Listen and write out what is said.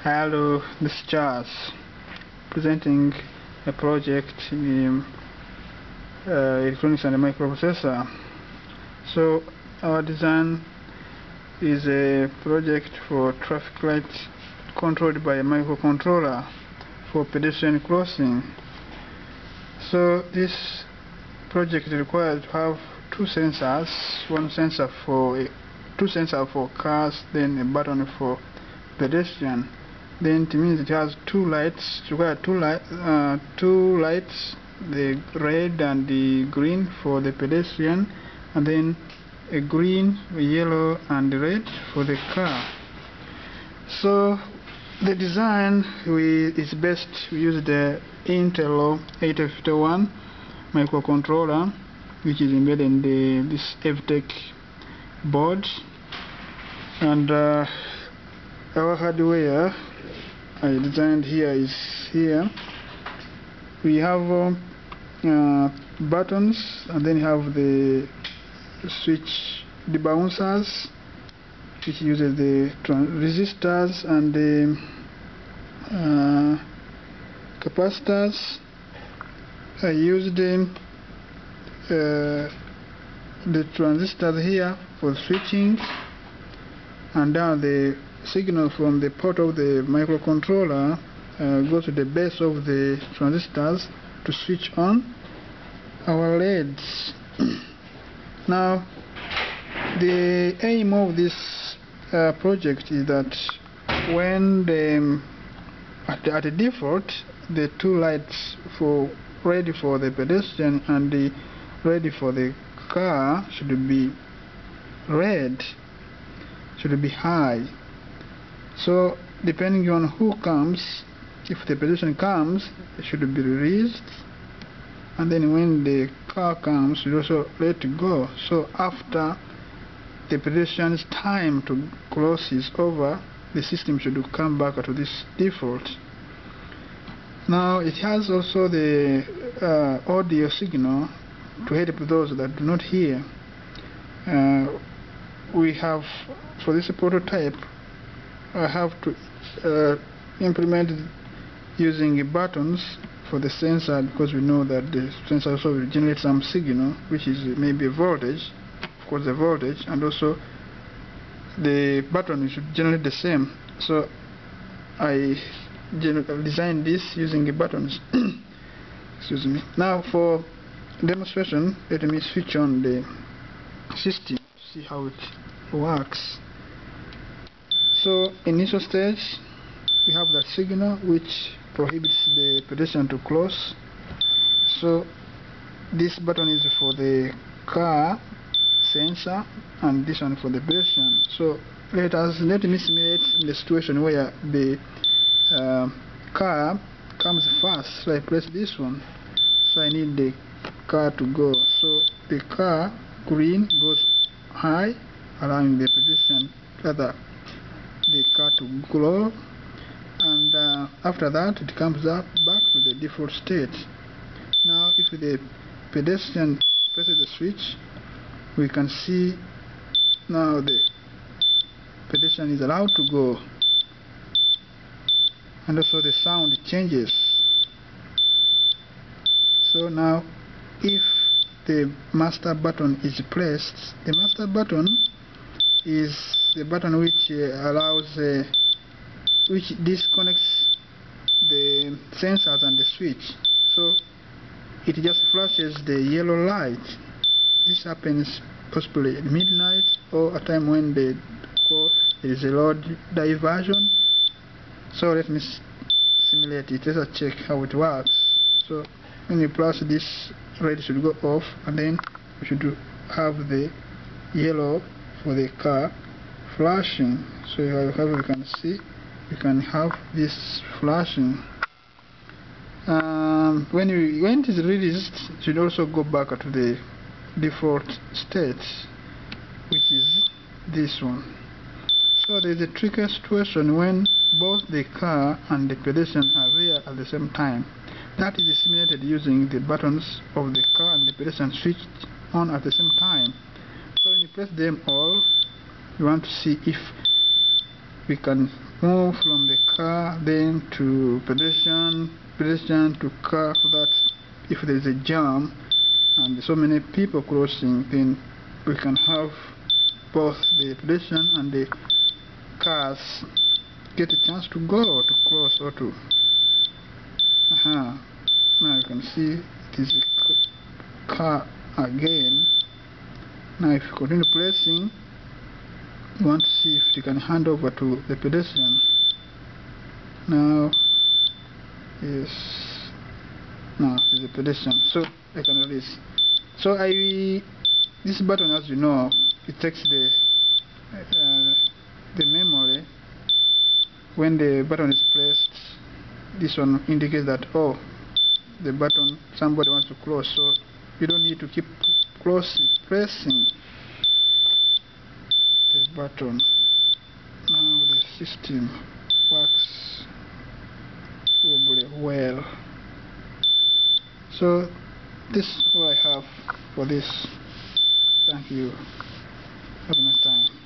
Hello, this is Charles presenting a project in electronics and microprocessor. So our design is a project for traffic lights controlled by a microcontroller for pedestrian crossing. So this project requires to have two sensors, two sensors for cars, then a button for pedestrian. Then it means it has two lights, two lights, the red and the green for the pedestrian, and then a green, yellow and red for the car. So the design is best. We use the Intel 8051 microcontroller, which is embedded in this FTech board, and our hardware I designed here is here. We have buttons, and then you have the switch, the bouncers, which uses the resistors and the capacitors. I used the transistors here for switching, and now the signal from the port of the microcontroller goes to the base of the transistors to switch on our LEDs. Now the aim of this project is that when at the default, the two lights ready for the pedestrian and the ready for the car should be red, should be high. So depending on who comes, if the pedestrian comes, it should be released, and then when the car comes, you also let it go. So after the pedestrian's time to cross is over, the system should come back to this default. Now it has also the audio signal to help those that do not hear. We have, for this prototype, I have to implement using buttons for the sensor, because we know that the sensor also will generate some signal, which is maybe a voltage, of course the voltage, and also the button should generate the same. So I designed this using the buttons. Excuse me. Now for demonstration, let me switch on the system to see how it works. So initial stage, we have that signal which prohibits the pedestrian to cross. So this button is for the car sensor, and this one for the pedestrian. So let me simulate the situation where the car comes first. So I press this one, so I need the car to go. So the car green goes high, allowing the pedestrian, the car to glow, and after that it comes up back to the default state. Now if the pedestrian presses the switch, we can see now the pedestrian is allowed to go, and also the sound changes. So now if the master button is pressed, the master button is the button which which disconnects the sensors and the switch. So it just flashes the yellow light. This happens possibly at midnight, or a time when there is a load diversion. So let me simulate it. Let's check how it works. So when you press this, red should go off, and then we should have the yellow for the car flashing. So how we can see, we can have this flashing. When it is released, it should also go back to the default state, which is this one. So there is a tricky situation when both the car and the pedestrian are there at the same time. That is simulated using the buttons of the car and the pedestrian switched on at the same time. So when you press them all, you want to see if we can move from the car then to pedestrian to car, so that if there is a jam and so many people crossing, then we can have both the pedestrian and the cars get a chance to go, to cross, or to now you can see it is a car again. Now if you continue pressing, you want to see if you can hand over to the pedestrian. Now is a pedestrian, so I can release. So this button, as you know, it takes the memory. When the button is pressed, this one indicates that, oh, the button, somebody wants to close, so you don't need to keep pressing the button. Now the system works probably well. So this is all I have for this. Thank you. Have a nice time.